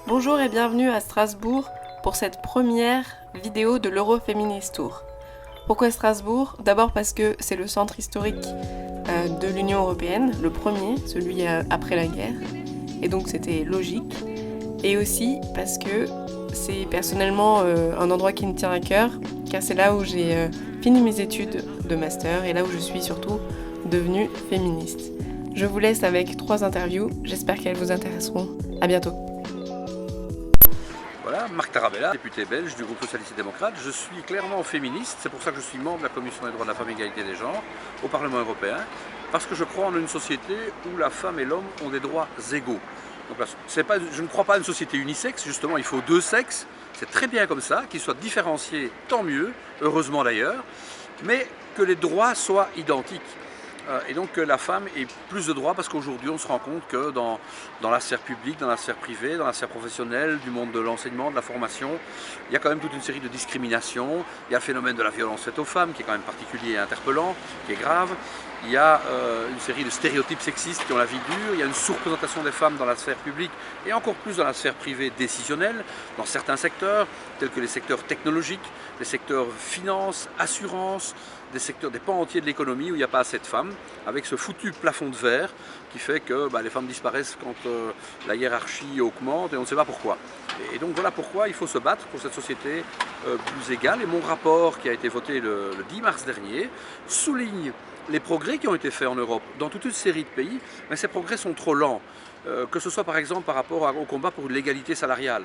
Bonjour et bienvenue à Strasbourg pour cette première vidéo de l'Eurofeminist Tour. Pourquoi Strasbourg? D'abord parce que c'est le centre historique de l'Union Européenne, le premier, celui après la guerre, et donc c'était logique. Et aussi parce que c'est personnellement un endroit qui me tient à cœur, car c'est là où j'ai fini mes études de master et là où je suis surtout devenue féministe. Je vous laisse avec 3 interviews, j'espère qu'elles vous intéresseront. À bientôt. Voilà, Marc Tarabella, député belge du groupe socialiste et démocrate. Je suis clairement féministe, c'est pour ça que je suis membre de la Commission des droits de la femme et égalité des genres au Parlement européen, parce que je crois en une société où la femme et l'homme ont des droits égaux. Donc, je ne crois pas à une société unisexe, justement, il faut 2 sexes, c'est très bien comme ça, qu'ils soient différenciés, tant mieux, heureusement d'ailleurs, mais que les droits soient identiques. Et donc que la femme ait plus de droits, parce qu'aujourd'hui on se rend compte que dans la sphère publique, dans la sphère privée, dans la sphère professionnelle, du monde de l'enseignement, de la formation, il y a quand même toute une série de discriminations. Il y a le phénomène de la violence faite aux femmes qui est quand même particulier et interpellant, qui est grave. Il y a une série de stéréotypes sexistes qui ont la vie dure. Il y a une sous-représentation des femmes dans la sphère publique et encore plus dans la sphère privée décisionnelle, dans certains secteurs, tels que les secteurs technologiques, les secteurs finance, assurance, des pans entiers de l'économie où il n'y a pas assez de femmes, avec ce foutu plafond de verre qui fait que les femmes disparaissent quand la hiérarchie augmente et on ne sait pas pourquoi. Et donc voilà pourquoi il faut se battre pour cette société plus égale. Et mon rapport qui a été voté le 10 mars dernier souligne les progrès qui ont été faits en Europe dans toute une série de pays, mais ces progrès sont trop lents. Que ce soit par exemple par rapport au combat pour l'égalité salariale,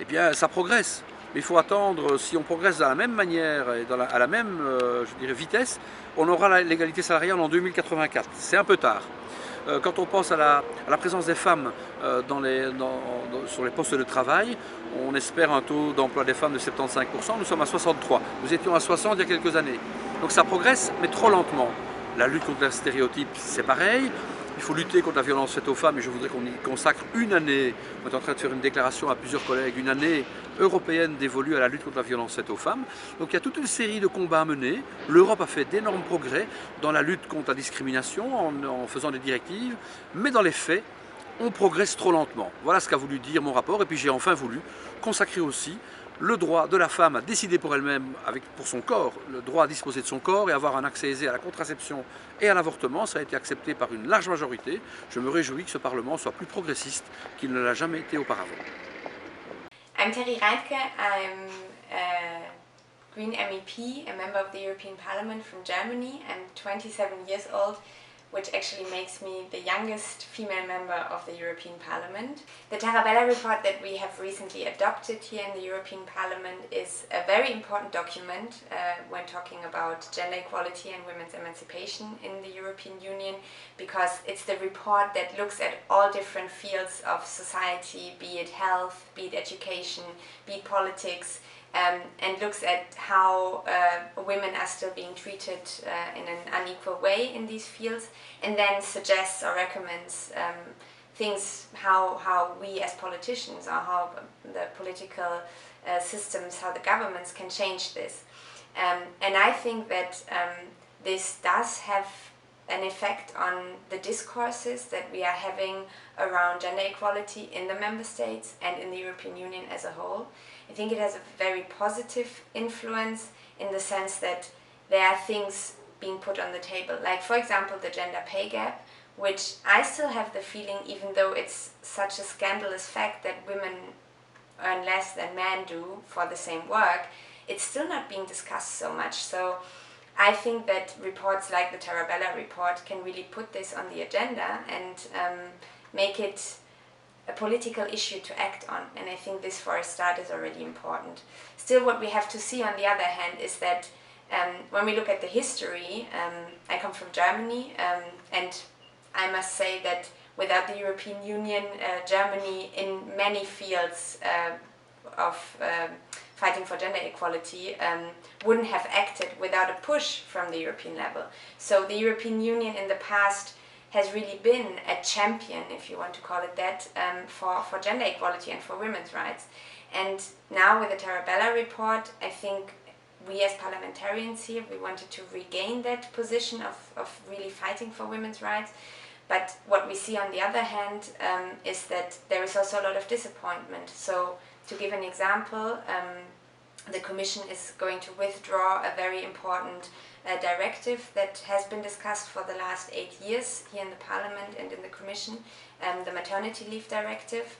eh bien ça progresse. Mais il faut attendre, si on progresse de la même manière et à la même vitesse, on aura l'égalité salariale en 2084. C'est un peu tard. Quand on pense à la présence des femmes sur les postes de travail, on espère un taux d'emploi des femmes de 75%, nous sommes à 63%. Nous étions à 60% il y a quelques années. Donc ça progresse, mais trop lentement. La lutte contre les stéréotypes, c'est pareil. Il faut lutter contre la violence faite aux femmes et je voudrais qu'on y consacre une année. On est en train de faire une déclaration à plusieurs collègues, une année européenne dévolue à la lutte contre la violence faite aux femmes. Donc il y a toute une série de combats à mener. L'Europe a fait d'énormes progrès dans la lutte contre la discrimination en faisant des directives, mais dans les faits, on progresse trop lentement. Voilà ce qu'a voulu dire mon rapport et puis j'ai enfin voulu consacrer aussi le droit de la femme à décider pour elle-même, pour son corps, le droit à disposer de son corps et avoir un accès aisé à la contraception et à l'avortement. Ça a été accepté par une large majorité. Je me réjouis que ce Parlement soit plus progressiste qu'il ne l'a jamais été auparavant. I'm Terry Reintke. I'm a Green MEP, a member of the European Parliament from Germany. I'm 27 years old, which actually makes me the youngest female member of the European Parliament. The Tarabella report that we have recently adopted here in the European Parliament is a very important document when talking about gender equality and women's emancipation in the European Union, because it's the report that looks at all different fields of society, be it health, be it education, be it politics, and looks at how women are still being treated in an unequal way in these fields, and then suggests or recommends things how we as politicians or how the political systems, how the governments can change this. And I think that this does have an effect on the discourses that we are having around gender equality in the member states and in the European Union as a whole. I think it has a very positive influence in the sense that there are things being put on the table, like for example the gender pay gap, which I still have the feeling, even though it's such a scandalous fact that women earn less than men do for the same work, it's still not being discussed so much. So I think that reports like the Tarabella report can really put this on the agenda and make it a political issue to act on, and I think this for a start is already important. Still, what we have to see on the other hand is that when we look at the history, I come from Germany, and I must say that without the European Union, Germany in many fields of fighting for gender equality wouldn't have acted without a push from the European level. So the European Union in the past has really been a champion, if you want to call it that, for gender equality and for women's rights. And now with the Tarabella report, I think we as parliamentarians here, we wanted to regain that position of really fighting for women's rights. But what we see on the other hand is that there is also a lot of disappointment. So to give an example, the Commission is going to withdraw a very important directive that has been discussed for the last 8 years here in the Parliament and in the Commission, the Maternity Leave Directive.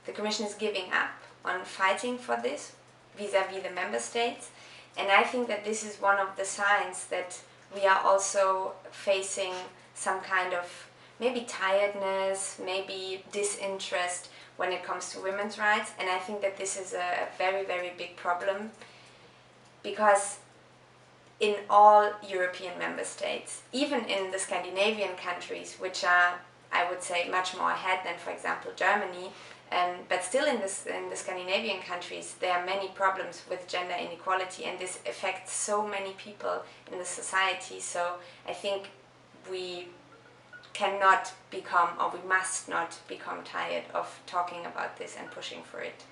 The Commission is giving up on fighting for this vis-à-vis the Member States, and I think that this is one of the signs that we are also facing some kind of maybe tiredness, maybe disinterest when it comes to women's rights, and I think that this is a very, very big problem, because in all European member states, even in the Scandinavian countries, which are, I would say, much more ahead than, for example, Germany, but still in the Scandinavian countries, there are many problems with gender inequality, and this affects so many people in the society. So I think we cannot become, or we must not become tired of talking about this and pushing for it.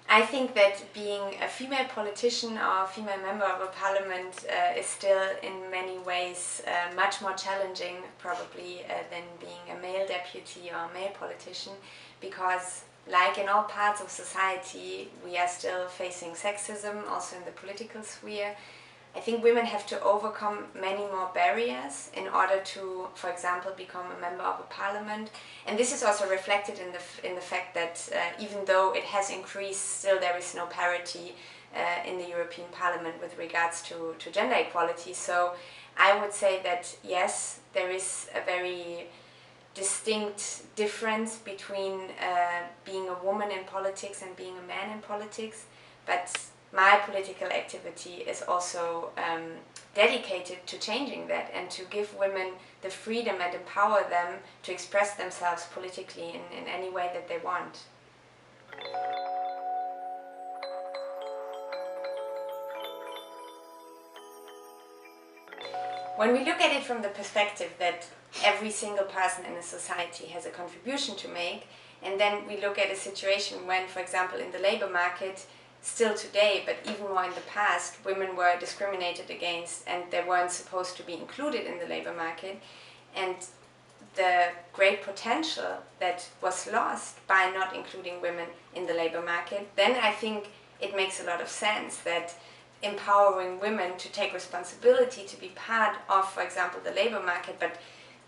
I think that being a female politician or a female member of a parliament is still in many ways much more challenging probably than being a male deputy or a male politician, because like in all parts of society we are still facing sexism also in the political sphere. I think women have to overcome many more barriers in order to, for example, become a member of a parliament. And this is also reflected in the fact that even though it has increased, still there is no parity in the European Parliament with regards to gender equality. So I would say that yes, there is a very distinct difference between being a woman in politics and being a man in politics, but my political activity is also dedicated to changing that and to give women the freedom and empower them to express themselves politically in any way that they want. When we look at it from the perspective that every single person in a society has a contribution to make, and then we look at a situation when, for example, in the labor market, still today, but even more in the past, women were discriminated against and they weren't supposed to be included in the labor market, and the great potential that was lost by not including women in the labor market, then I think it makes a lot of sense that empowering women to take responsibility to be part of, for example, the labor market, but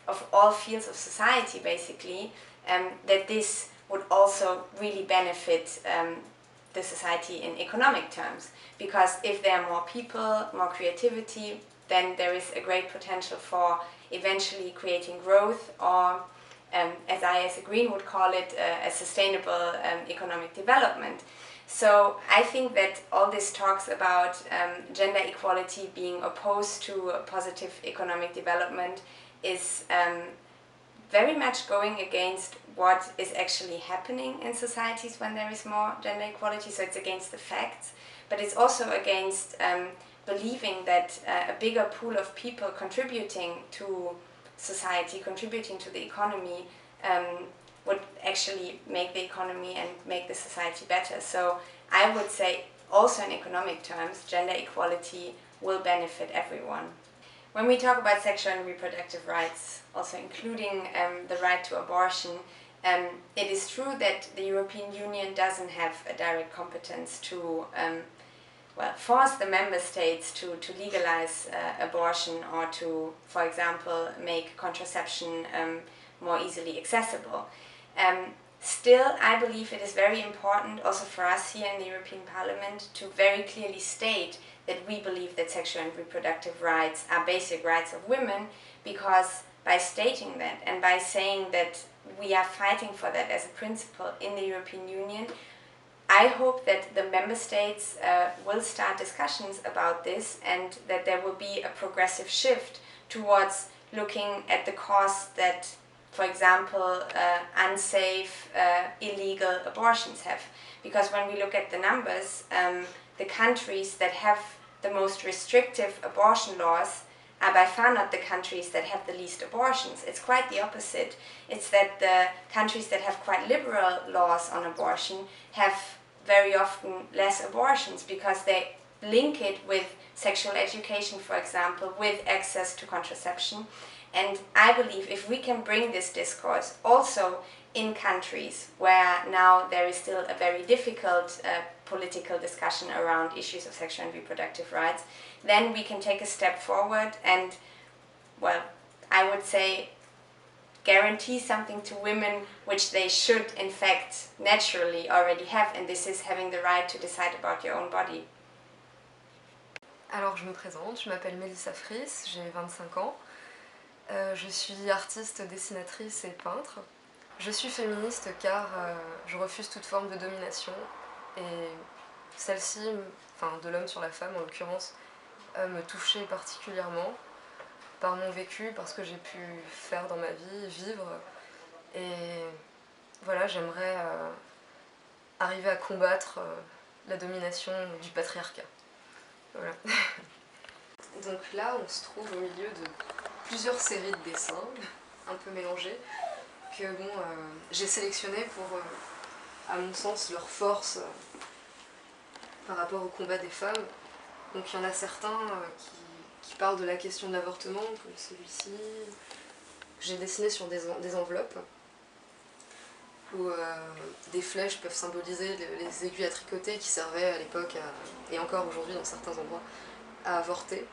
of all fields of society basically, that this would also really benefit the society in economic terms, because if there are more people, more creativity, then there is a great potential for eventually creating growth, or as I as a Green would call it, a sustainable economic development. So I think that all this talks about gender equality being opposed to a positive economic development is very much going against what is actually happening in societies when there is more gender equality. So it's against the facts, but it's also against believing that a bigger pool of people contributing to society, contributing to the economy, would actually make the economy and make the society better. So I would say also in economic terms, gender equality will benefit everyone. When we talk about sexual and reproductive rights, also including the right to abortion, it is true that the European Union doesn't have a direct competence to force the member states to legalize abortion or to, for example, make contraception more easily accessible. Still, I believe it is very important also for us here in the European Parliament to very clearly state that we believe that sexual and reproductive rights are basic rights of women, because by stating that and by saying that we are fighting for that as a principle in the European Union, I hope that the member states will start discussions about this, and that there will be a progressive shift towards looking at the costs that, for example, unsafe, illegal abortions have. Because when we look at the numbers, the countries that have the most restrictive abortion laws are by far not the countries that have the least abortions. It's quite the opposite. It's that the countries that have quite liberal laws on abortion have very often less abortions, because they link it with sexual education, for example, with access to contraception. And I believe if we can bring this discourse also in countries where now there is still a very difficult political discussion around issues of sexual and reproductive rights, then we can take a step forward and, well, I would say, guarantee something to women which they should in fact naturally already have, and this is having the right to decide about your own body. Alors je me présente, je m'appelle Mélissa Fries, j'ai 25 ans. Je suis artiste, dessinatrice et peintre. Je suis féministe car je refuse toute forme de domination et celle-ci, enfin de l'homme sur la femme en l'occurrence, me touchait particulièrement par mon vécu, parce que j'ai pu faire dans ma vie, vivre. Et voilà, j'aimerais arriver à combattre la domination du patriarcat. Voilà. Donc là, on se trouve au milieu de plusieurs séries de dessins, un peu mélangés, que bon, j'ai sélectionnés pour, à mon sens, leur force par rapport au combat des femmes. Donc il y en a certains qui parlent de la question de l'avortement, comme celui-ci. J'ai dessiné sur des enveloppes où des flèches peuvent symboliser les aiguilles à tricoter qui servaient à l'époque, et encore aujourd'hui dans certains endroits, à avorter.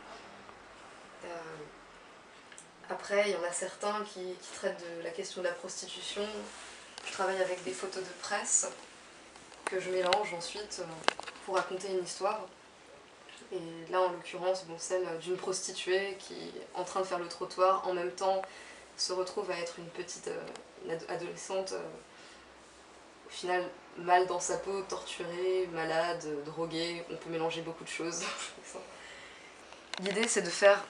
Après, il y en a certains qui traitent de la question de la prostitution. Je travaille avec des photos de presse que je mélange ensuite pour raconter une histoire. Et là, en l'occurrence, bon, celle d'une prostituée qui est en train de faire le trottoir, en même temps se retrouve à être une petite adolescente, au final mal dans sa peau, torturée, malade, droguée, on peut mélanger beaucoup de choses. L'idée, c'est de faire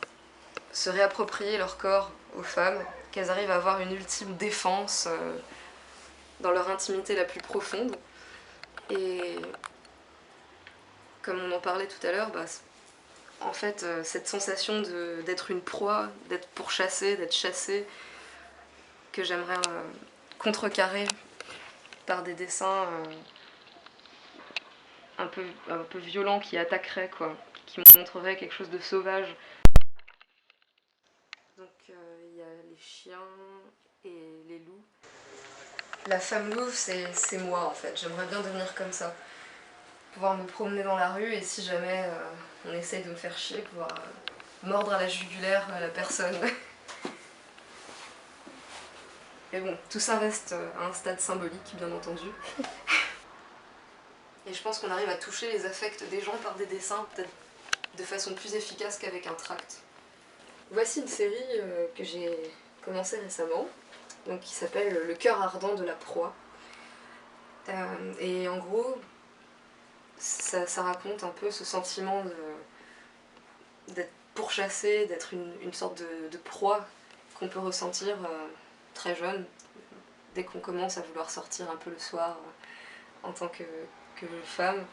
se réapproprier leur corps aux femmes, qu'elles arrivent à avoir une ultime défense dans leur intimité la plus profonde. Et comme on en parlait tout à l'heure, bah, en fait, cette sensation d'être une proie, d'être pourchassée, d'être chassée, que j'aimerais contrecarrer par des dessins un peu violents qui attaqueraient, quoi, qui montreraient quelque chose de sauvage. Donc il y a les chiens et les loups. La femme louve, c'est moi en fait, j'aimerais bien devenir comme ça. Pouvoir me promener dans la rue et si jamais on essaye de me faire chier, pouvoir mordre à la jugulaire à la personne. Mais bon, tout ça reste à un stade symbolique, bien entendu. Et je pense qu'on arrive à toucher les affects des gens par des dessins, peut-être de façon plus efficace qu'avec un tract. Voici une série que j'ai commencée récemment, donc qui s'appelle Le cœur ardent de la proie. Et en gros, ça raconte un peu ce sentiment d'être pourchassé, d'être une sorte de proie qu'on peut ressentir très jeune, dès qu'on commence à vouloir sortir un peu le soir en tant que femme.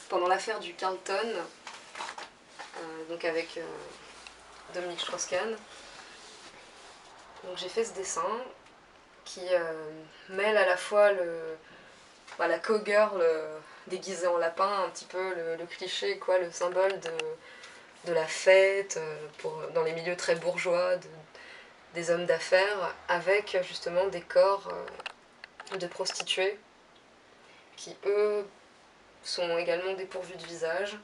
Pendant l'affaire du Carlton, donc avec Dominique Strauss-Kahn, j'ai fait ce dessin qui mêle à la fois la cowgirl déguisée en lapin, un petit peu le cliché, quoi, le symbole de la fête dans les milieux très bourgeois des hommes d'affaires, avec justement des corps de prostituées qui, eux, sont également dépourvus de visage,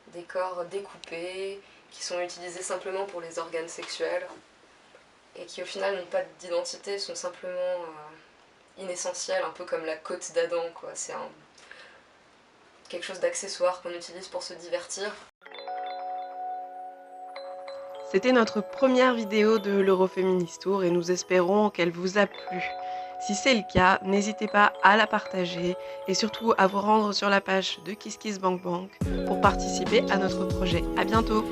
des corps découpés, qui sont utilisés simplement pour les organes sexuels, et qui au final n'ont pas d'identité, sont simplement inessentiels, un peu comme la côte d'Adam, quoi. C'est quelque chose d'accessoire qu'on utilise pour se divertir. C'était notre première vidéo de l'Eurofeminist Tour et nous espérons qu'elle vous a plu. Si c'est le cas, n'hésitez pas à la partager et surtout à vous rendre sur la page de KissKissBankBank pour participer à notre projet. À bientôt!